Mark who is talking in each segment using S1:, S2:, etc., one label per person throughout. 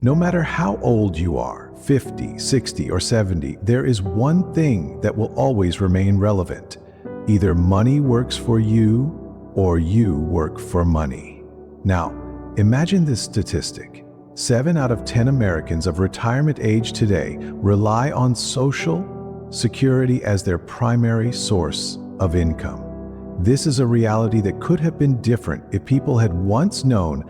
S1: No matter how old you are, 50, 60, or 70, there is one thing that will always remain relevant. Either money works for you or you work for money. Now, imagine this statistic. 7 out of 10 Americans of retirement age today rely on Social Security as their primary source of income. This is a reality that could have been different if people had once known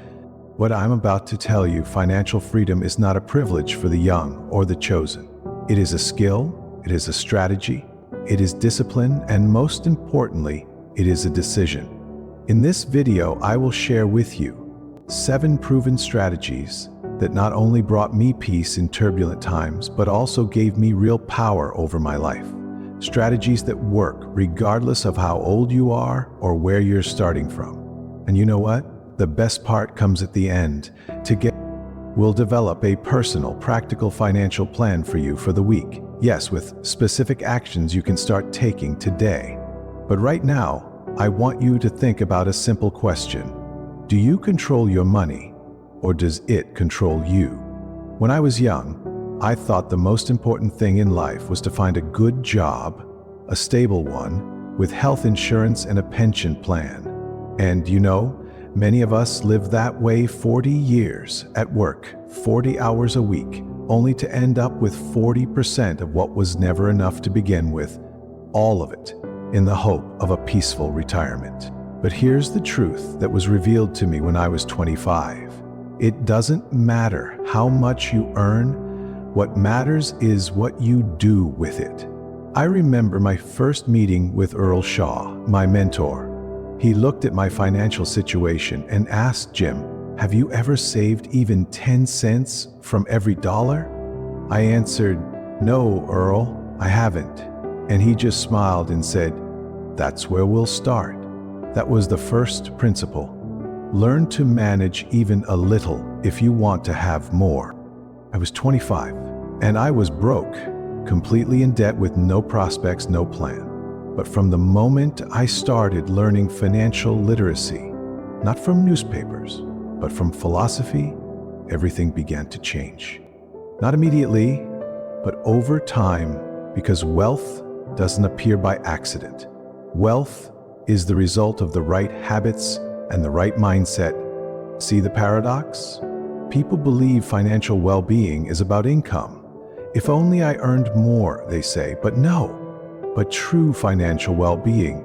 S1: what I'm about to tell you. Financial freedom is not a privilege for the young or the chosen. It is a skill, it is a strategy, it is discipline, and most importantly, it is a decision. In this video, I will share with you 7 proven strategies that not only brought me peace in turbulent times, but also gave me real power over my life. Strategies that work regardless of how old you are or where you're starting from. And you know what? The best part comes at the end. We'll develop a personal, practical financial plan for you for the week. Yes, with specific actions you can start taking today. But right now, I want you to think about a simple question. Do you control your money, or does it control you? When I was young, I thought the most important thing in life was to find a good job, a stable one, with health insurance and a pension plan. And you know, many of us live that way 40 years at work, 40 hours a week, only to end up with 40% of what was never enough to begin with, all of it in the hope of a peaceful retirement. But here's the truth that was revealed to me when I was 25. It doesn't matter how much you earn. What matters is what you do with it. I remember my first meeting with Earl Shaw, my mentor. He looked at my financial situation and asked, "Jim, have you ever saved even 10 cents from every dollar?" I answered, "No, Earl, I haven't." And he just smiled and said, "That's where we'll start." That was the first principle. Learn to manage even a little if you want to have more. I was 25 and I was broke, completely in debt with no prospects, no plan. But from the moment I started learning financial literacy, not from newspapers, but from philosophy, everything began to change. Not immediately, but over time, because wealth doesn't appear by accident. Wealth is the result of the right habits and the right mindset. See the paradox? People believe financial well-being is about income. If only I earned more, they say, but no. But true financial well-being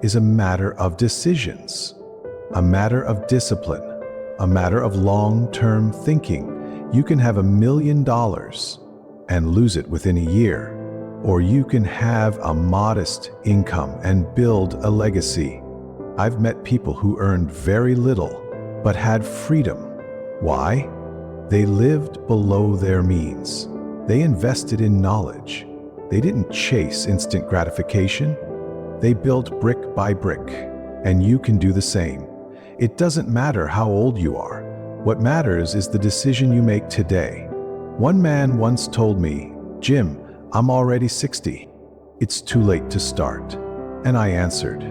S1: is a matter of decisions, a matter of discipline, a matter of long-term thinking. You can have $1 million and lose it within a year, or you can have a modest income and build a legacy. I've met people who earned very little but had freedom. Why? They lived below their means. They invested in knowledge. They didn't chase instant gratification. They built brick by brick, and you can do the same. It doesn't matter how old you are. What matters is the decision you make today. One man once told me, "Jim, I'm already 60. It's too late to start." And I answered,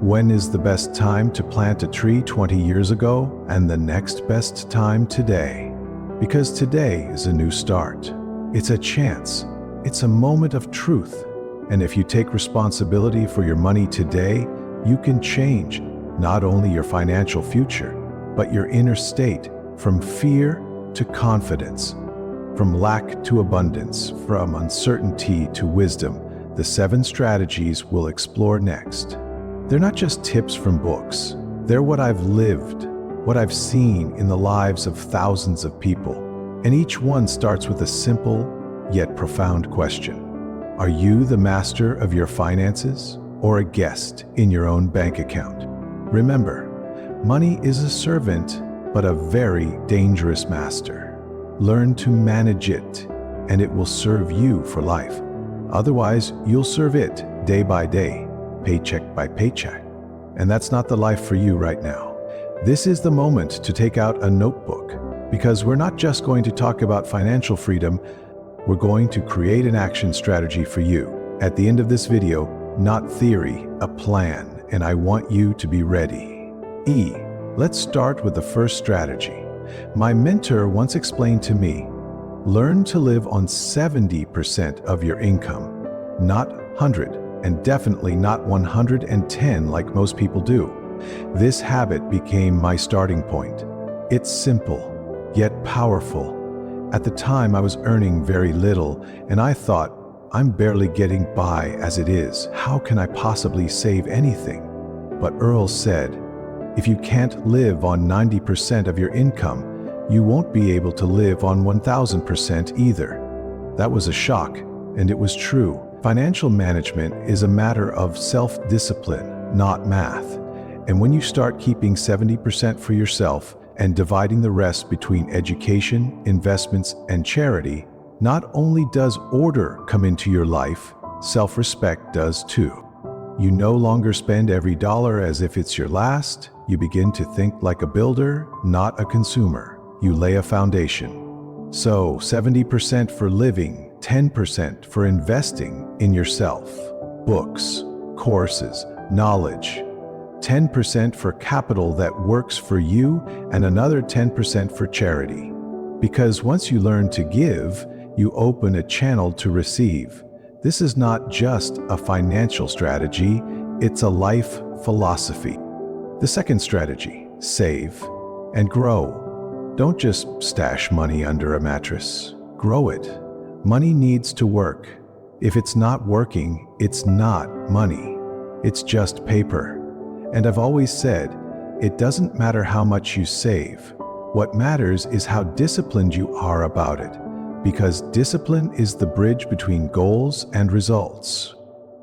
S1: "When is the best time to plant a tree 20 years ago and the next best time today?" Because today is a new start. It's a chance. It's a moment of truth. And if you take responsibility for your money today, you can change not only your financial future, but your inner state, from fear to confidence, from lack to abundance, from uncertainty to wisdom. The 7 strategies we'll explore next. They're not just tips from books. They're what I've lived, what I've seen in the lives of thousands of people. And each one starts with a simple yet profound question. Are you the master of your finances or a guest in your own bank account? Remember, money is a servant, but a very dangerous master. Learn to manage it, and it will serve you for life. Otherwise, you'll serve it day by day, paycheck by paycheck. And that's not the life for you right now. This is the moment to take out a notebook, because we're not just going to talk about financial freedom, we're going to create an action strategy for you. At the end of this video, not theory, a plan, and I want you to be ready. Let's start with the first strategy. My mentor once explained to me, learn to live on 70% of your income, not 100, and definitely not 110 like most people do. This habit became my starting point. It's simple, yet powerful. At the time, I was earning very little, and I thought, I'm barely getting by as it is. How can I possibly save anything? But Earl said, if you can't live on 90% of your income, you won't be able to live on 1000% either. That was a shock, and it was true. Financial management is a matter of self-discipline, not math. And when you start keeping 70% for yourself and dividing the rest between education, investments, and charity, not only does order come into your life, self-respect does too. You no longer spend every dollar as if it's your last. You begin to think like a builder, not a consumer. You lay a foundation. So 70% for living, 10% for investing in yourself. Books, courses, knowledge. 10% for capital that works for you, and another 10% for charity. Because once you learn to give, you open a channel to receive. This is not just a financial strategy, it's a life philosophy. The second strategy, save and grow. Don't just stash money under a mattress. Grow it. Money needs to work. If it's not working, it's not money. It's just paper. And I've always said, it doesn't matter how much you save. What matters is how disciplined you are about it, because discipline is the bridge between goals and results.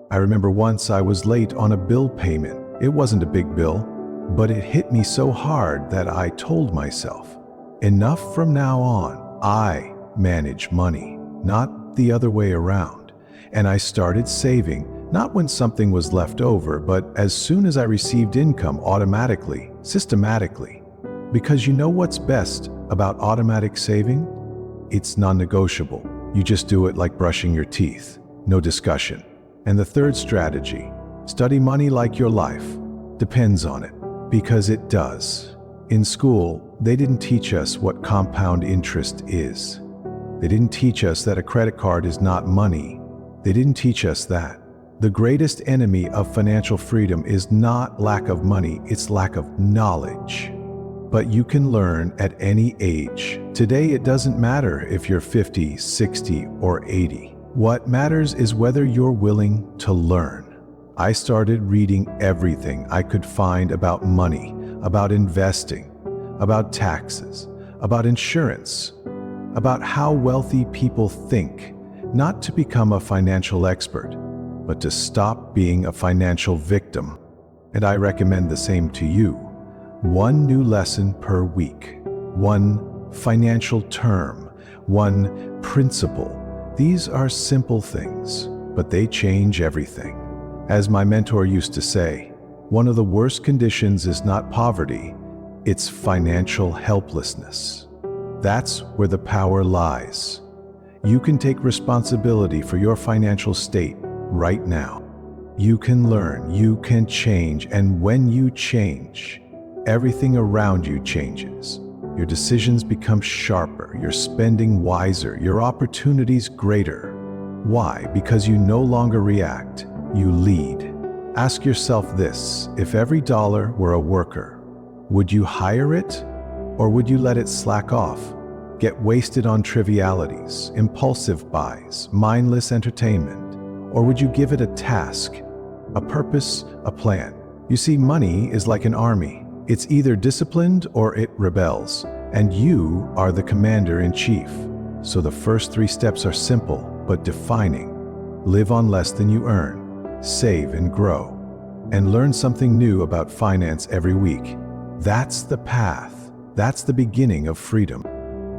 S1: I remember once I was late on a bill payment. It wasn't a big bill, but it hit me so hard that I told myself, enough from now on. I manage money, not the other way around. And I started saving. Not when something was left over, but as soon as I received income automatically, systematically. Because you know what's best about automatic saving? It's non-negotiable. You just do it like brushing your teeth. No discussion. And the third strategy, study money like your life, depends on it. Because it does. In school, they didn't teach us what compound interest is. They didn't teach us that a credit card is not money. They didn't teach us that. The greatest enemy of financial freedom is not lack of money, it's lack of knowledge. But you can learn at any age. Today, it doesn't matter if you're 50, 60, or 80. What matters is whether you're willing to learn. I started reading everything I could find about money, about investing, about taxes, about insurance, about how wealthy people think, not to become a financial expert, but to stop being a financial victim. And I recommend the same to you. One new lesson per week, one financial term, one principle. These are simple things, but they change everything. As my mentor used to say, one of the worst conditions is not poverty, it's financial helplessness. That's where the power lies. You can take responsibility for your financial state right now. You can learn, you can change, and when you change, everything around you changes. Your decisions become sharper, your spending wiser, your opportunities greater. Why? Because you no longer react, you lead. Ask yourself this, if every dollar were a worker, would you hire it or would you let it slack off, get wasted on trivialities, impulsive buys, mindless entertainment? Or would you give it a task, a purpose, a plan? You see, money is like an army. It's either disciplined or it rebels, and you are the commander-in-chief. So the first 3 steps are simple but defining. Live on less than you earn, save and grow, and learn something new about finance every week. That's the path. That's the beginning of freedom.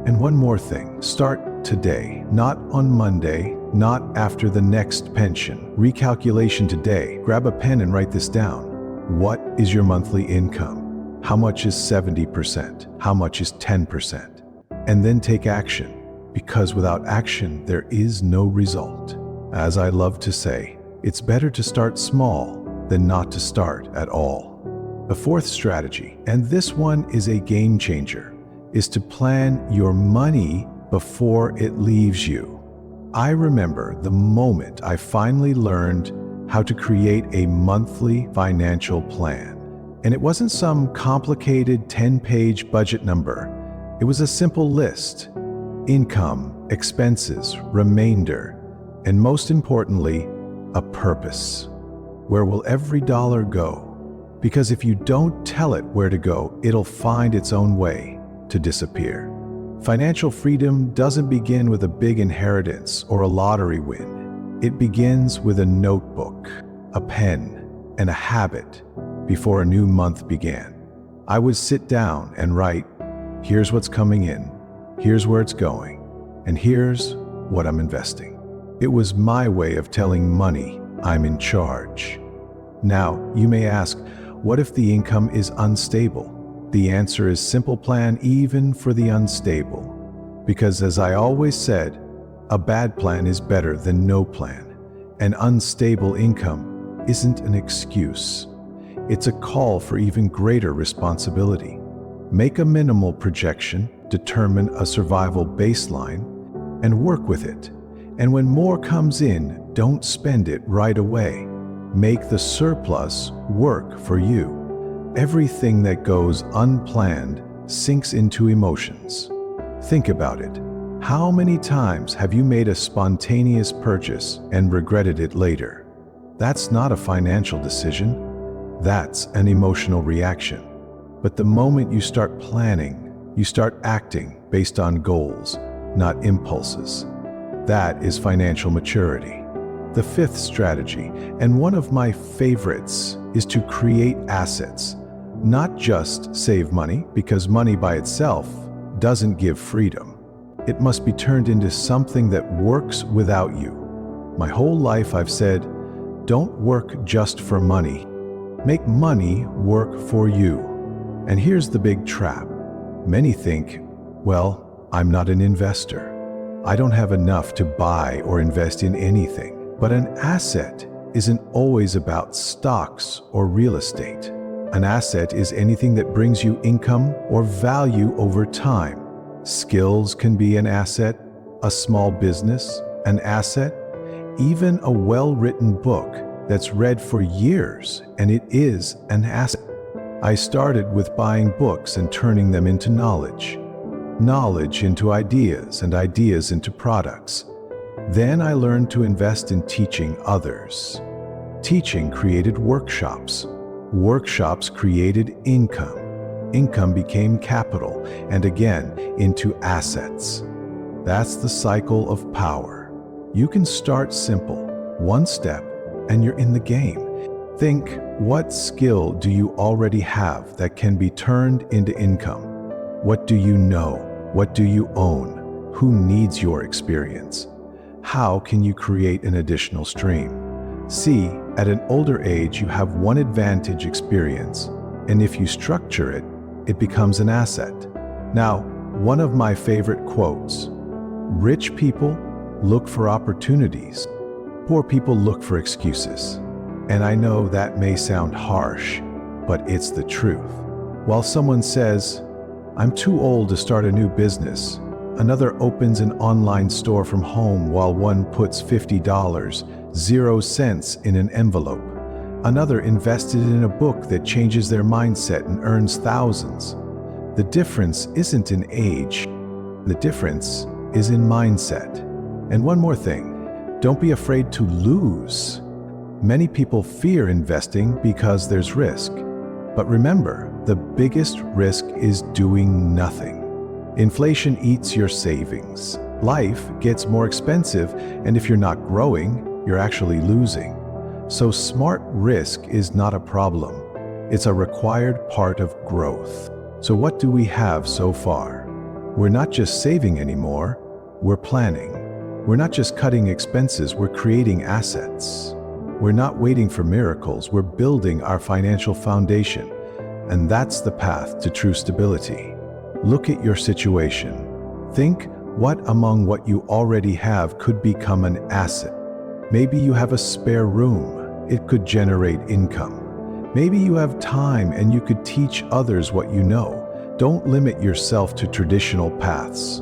S1: And one more thing, start today, not on Monday, not after the next pension. Recalculation today. Grab a pen and write this down. What is your monthly income? How much is 70%? How much is 10%? And then take action, because without action, there is no result. As I love to say, it's better to start small than not to start at all. The fourth strategy, and this one is a game changer, is to plan your money before it leaves you. I remember the moment I finally learned how to create a monthly financial plan. And it wasn't some complicated 10-page budget number. It was a simple list: income, expenses, remainder, and most importantly, a purpose. Where will every dollar go? Because if you don't tell it where to go, it'll find its own way to disappear. Financial freedom doesn't begin with a big inheritance or a lottery win. It begins with a notebook, a pen, and a habit. Before a new month began, I would sit down and write, here's what's coming in, here's where it's going, and here's what I'm investing. It was my way of telling money I'm in charge. Now, you may ask, what if the income is unstable? The answer is simple: plan even for the unstable. Because as I always said, a bad plan is better than no plan. An unstable income isn't an excuse. It's a call for even greater responsibility. Make a minimal projection, determine a survival baseline, and work with it. And when more comes in, don't spend it right away. Make the surplus work for you. Everything that goes unplanned sinks into emotions. Think about it. How many times have you made a spontaneous purchase and regretted it later? That's not a financial decision. That's an emotional reaction. But the moment you start planning, you start acting based on goals, not impulses. That is financial maturity. The fifth strategy, and one of my favorites, is to create assets. Not just save money, because money by itself doesn't give freedom. It must be turned into something that works without you. My whole life I've said, don't work just for money. Make money work for you. And here's the big trap. Many think, well, I'm not an investor. I don't have enough to buy or invest in anything. But an asset isn't always about stocks or real estate. An asset is anything that brings you income or value over time. Skills can be an asset, a small business, an asset, even a well-written book that's read for years, and it is an asset. I started with buying books and turning them into knowledge. Knowledge into ideas, and ideas into products. Then I learned to invest in teaching others. Teaching created workshops. Workshops created income. Income became capital, and again into assets. That's the cycle of power. You can start simple, one step, and you're in the game. Think, what skill do you already have that can be turned into income? What do you know? What do you own? Who needs your experience? How can you create an additional stream? See, at an older age, you have one advantage: experience, and if you structure it, it becomes an asset. Now, one of my favorite quotes: rich people look for opportunities, poor people look for excuses. And I know that may sound harsh, but it's the truth. While someone says, I'm too old to start a new business, another opens an online store from home while one puts $50.00 in an envelope. Another invested in a book that changes their mindset and earns thousands. The difference isn't in age. The difference is in mindset. And one more thing, don't be afraid to lose. Many people fear investing because there's risk. But remember, the biggest risk is doing nothing. Inflation eats your savings. Life gets more expensive, and if you're not growing, you're actually losing. So smart risk is not a problem. It's a required part of growth. So what do we have so far? We're not just saving anymore, we're planning. We're not just cutting expenses, we're creating assets. We're not waiting for miracles, we're building our financial foundation. And that's the path to true stability. Look at your situation. Think, what among what you already have could become an asset? Maybe you have a spare room. It could generate income. Maybe you have time and you could teach others what you know. Don't limit yourself to traditional paths.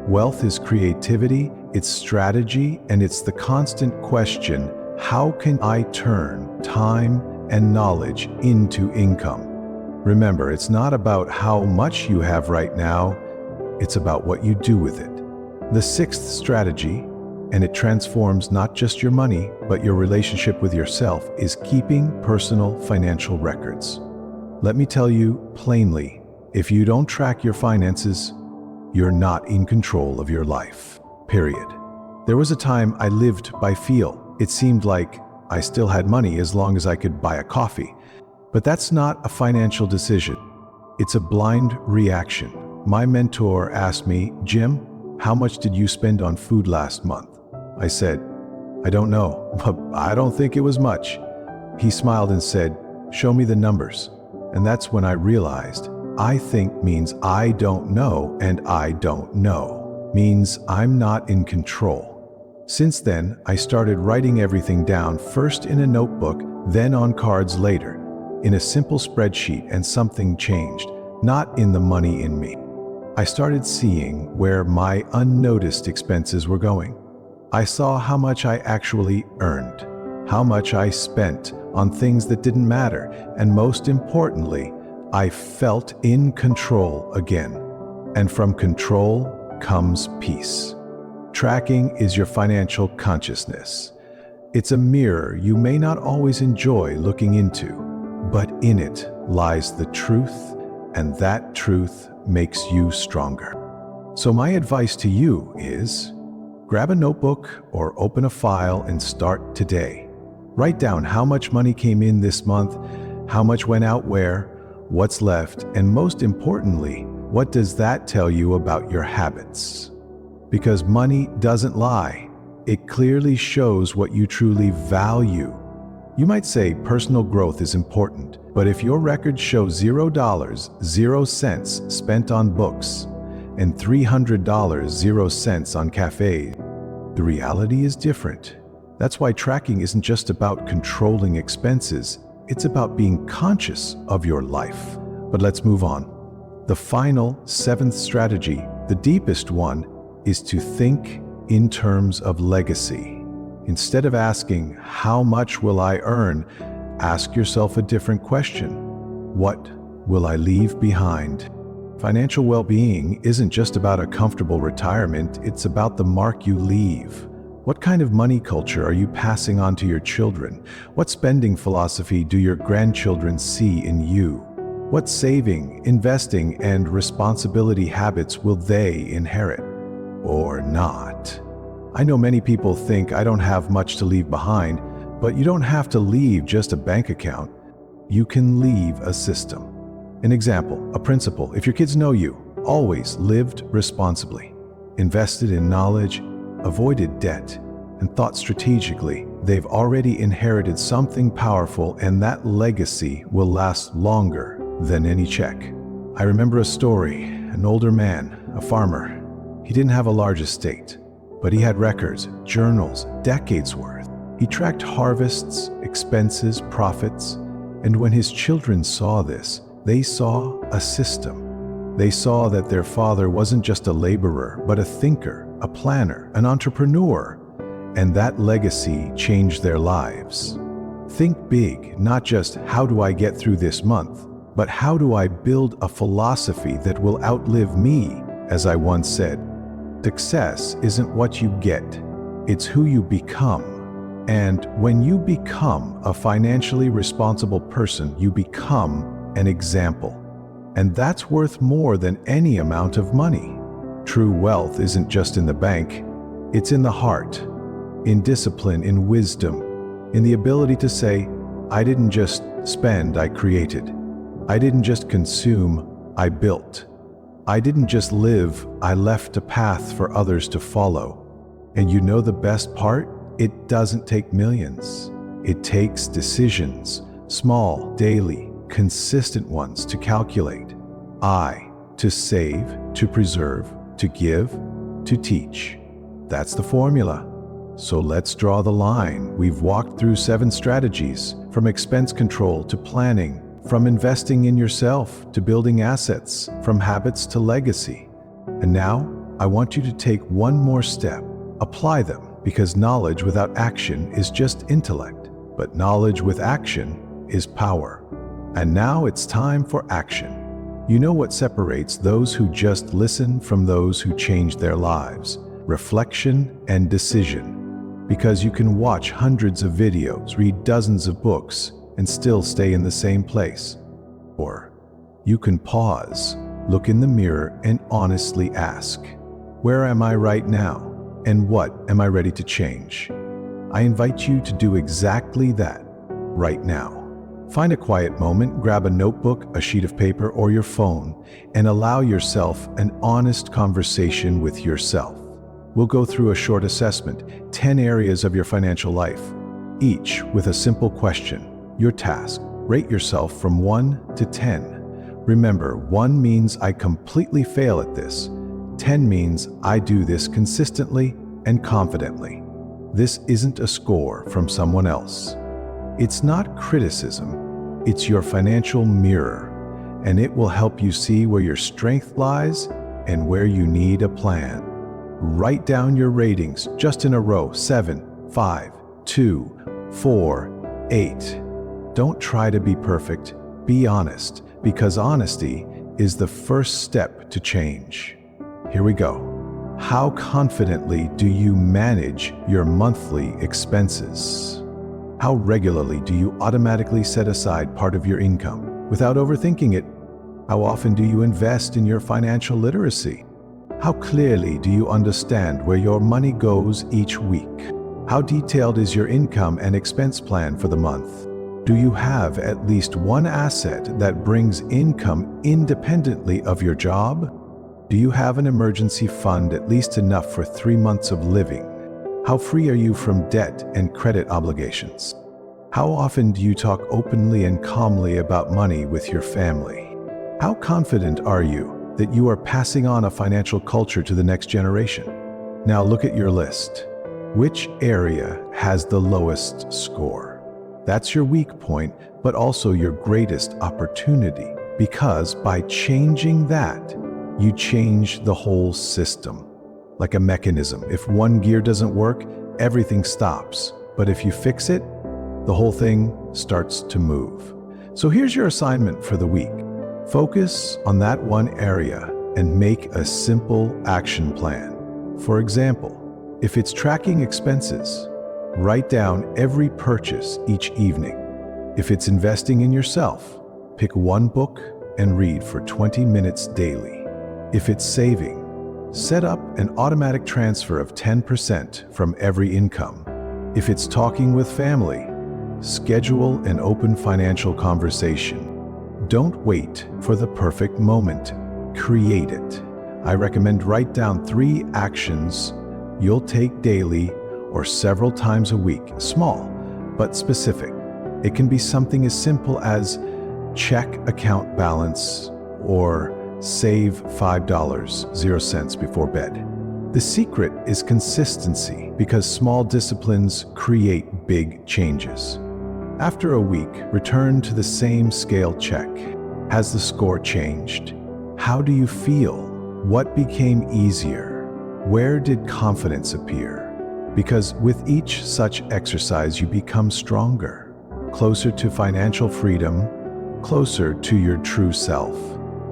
S1: Wealth is creativity, it's strategy, and it's the constant question, how can I turn time and knowledge into income? Remember, it's not about how much you have right now, it's about what you do with it. The sixth strategy, and it transforms not just your money, but your relationship with yourself, is keeping personal financial records. Let me tell you plainly, if you don't track your finances, you're not in control of your life. Period. There was a time I lived by feel. It seemed like I still had money as long as I could buy a coffee. But that's not a financial decision. It's a blind reaction. My mentor asked me, "Jim, how much did you spend on food last month?" I said, "I don't know, but I don't think it was much." He smiled and said, "Show me the numbers." And that's when I realized, I think means I don't know, and I don't know means I'm not in control. Since then, I started writing everything down, first in a notebook, then on cards later, in a simple spreadsheet, and something changed, not in the money in me. I started seeing where my unnoticed expenses were going. I saw how much I actually earned, how much I spent on things that didn't matter, and most importantly, I felt in control again. And from control comes peace. Tracking is your financial consciousness. It's a mirror you may not always enjoy looking into, but in it lies the truth, and that truth makes you stronger. So my advice to you is, grab a notebook or open a file and start today. Write down how much money came in this month, how much went out where, what's left, and most importantly, what does that tell you about your habits? Because money doesn't lie. It clearly shows what you truly value. You might say personal growth is important, but if your records show $0, 0 cents spent on books, and $300, 0 cents on cafes, the reality is different. That's why tracking isn't just about controlling expenses, it's about being conscious of your life. But let's move on. The final, seventh strategy, the deepest one, is to think in terms of legacy. Instead of asking, how much will I earn? Ask yourself a different question. What will I leave behind? Financial well-being isn't just about a comfortable retirement, it's about the mark you leave. What kind of money culture are you passing on to your children? What spending philosophy do your grandchildren see in you? What saving, investing, and responsibility habits will they inherit? Or not? I know many people think I don't have much to leave behind, but you don't have to leave just a bank account. You can leave a system. An example, a principle. If your kids know you, always lived responsibly, invested in knowledge, avoided debt, and thought strategically, they've already inherited something powerful, and that legacy will last longer than any check. I remember a story, an older man, a farmer. He didn't have a large estate, but he had records, journals, decades worth. He tracked harvests, expenses, profits, and when his children saw this, they saw a system. They saw that their father wasn't just a laborer, but a thinker, a planner, an entrepreneur, and that legacy changed their lives. Think big, not just how do I get through this month, but how do I build a philosophy that will outlive me, as I once said. Success isn't what you get, it's who you become. And when you become a financially responsible person, you become an example. And that's worth more than any amount of money. True wealth isn't just in the bank, it's in the heart, in discipline, in wisdom, in the ability to say, I didn't just spend, I created. I didn't just consume, I built. I didn't just live, I left a path for others to follow. And you know the best part? It doesn't take millions. It takes decisions, small, daily, consistent ones to calculate. To save, to preserve, to give, to teach. That's the formula. So let's draw the line. We've walked through 7 strategies, from expense control to planning, from investing in yourself to building assets, from habits to legacy. And now, I want you to take one more step. Apply them, because knowledge without action is just intellect, but knowledge with action is power. And now it's time for action. You know what separates those who just listen from those who change their lives? Reflection and decision. Because you can watch hundreds of videos, read dozens of books, and still stay in the same place. Or you can pause, look in the mirror, and honestly ask, where am I right now? And what am I ready to change? I invite you to do exactly that right now. Find a quiet moment, grab a notebook, a sheet of paper, or your phone, and allow yourself an honest conversation with yourself. We'll go through a short assessment, 10 areas of your financial life, each with a simple question. Your task: rate yourself from 1 to 10. Remember, 1 means I completely fail at this. 10 means I do this consistently and confidently. This isn't a score from someone else. It's not criticism, it's your financial mirror, and it will help you see where your strength lies and where you need a plan. Write down your ratings just in a row: 7, 5, 2, 4, 8. Don't try to be perfect, be honest, because honesty is the first step to change. Here we go. How confidently do you manage your monthly expenses? How regularly do you automatically set aside part of your income without overthinking it? How often do you invest in your financial literacy? How clearly do you understand where your money goes each week? How detailed is your income and expense plan for the month? Do you have at least one asset that brings income independently of your job? Do you have an emergency fund, at least enough for 3 months of living? How free are you from debt and credit obligations? How often do you talk openly and calmly about money with your family? How confident are you that you are passing on a financial culture to the next generation? Now look at your list. Which area has the lowest score? That's your weak point, but also your greatest opportunity, because by changing that, you change the whole system. Like a mechanism, if one gear doesn't work, everything stops. But if you fix it, the whole thing starts to move. So here's your assignment for the week. Focus on that one area and make a simple action plan. For example, if it's tracking expenses, write down every purchase each evening. If it's investing in yourself, pick one book and read for 20 minutes daily. If it's saving, set up an automatic transfer of 10% from every income. If it's talking with family, schedule an open financial conversation. Don't wait for the perfect moment. Create it. I recommend write down 3 actions you'll take daily or several times a week. Small, but specific. It can be something as simple as check account balance or save $5.00 before bed. The secret is consistency, because small disciplines create big changes. After a week, return to the same scale check. Has the score changed? How do you feel? What became easier? Where did confidence appear? Because with each such exercise, you become stronger, closer to financial freedom, closer to your true self.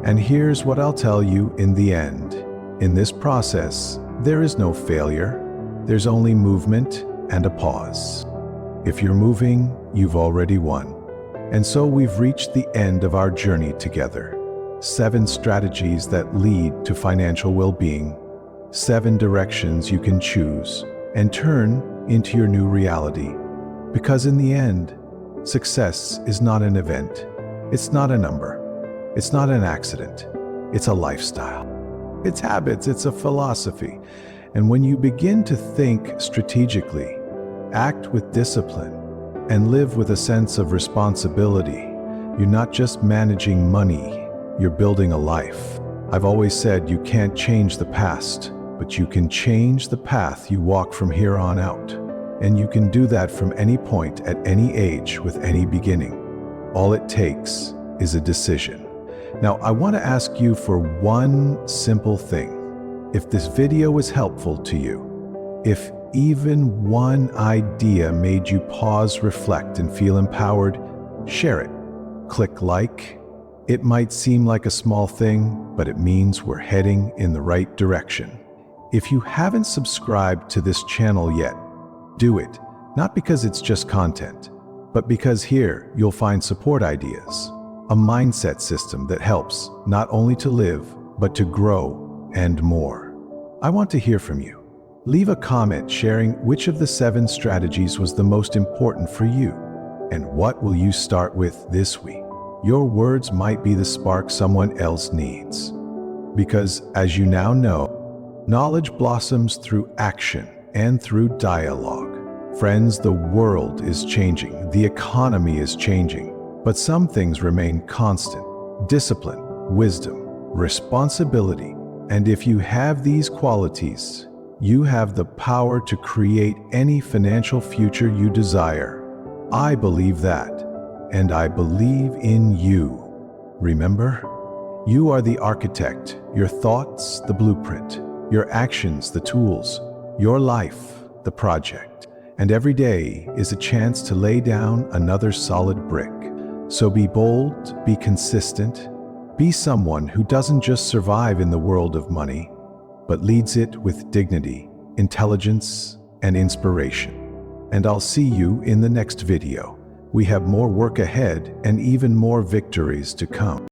S1: And here's what I'll tell you in the end. In this process, there is no failure. There's only movement and a pause. If you're moving, you've already won. And so we've reached the end of our journey together. 7 strategies that lead to financial well-being. 7 directions you can choose and turn into your new reality. Because in the end, success is not an event. It's not a number. It's not an accident. It's a lifestyle. It's habits. It's a philosophy. And when you begin to think strategically, act with discipline, and live with a sense of responsibility, you're not just managing money, you're building a life. I've always said you can't change the past, but you can change the path you walk from here on out. And you can do that from any point at any age with any beginning. All it takes is a decision. Now, I want to ask you for one simple thing. If this video was helpful to you, if even one idea made you pause, reflect, and feel empowered, share it. Click like. It might seem like a small thing, but it means we're heading in the right direction. If you haven't subscribed to this channel yet, do it. Not because it's just content, but because here you'll find support ideas, a mindset system that helps not only to live, but to grow and more. I want to hear from you. Leave a comment sharing which of the 7 strategies was the most important for you, and what will you start with this week? Your words might be the spark someone else needs. Because, as you now know, knowledge blossoms through action and through dialogue. Friends, the world is changing, the economy is changing, but some things remain constant. Discipline, wisdom, responsibility, and if you have these qualities, you have the power to create any financial future you desire. I believe that. And I believe in you. Remember, you are the architect, your thoughts, the blueprint, your actions, the tools, your life, the project. And every day is a chance to lay down another solid brick. So be bold, be consistent, be someone who doesn't just survive in the world of money, but leads it with dignity, intelligence, and inspiration. And I'll see you in the next video. We have more work ahead and even more victories to come.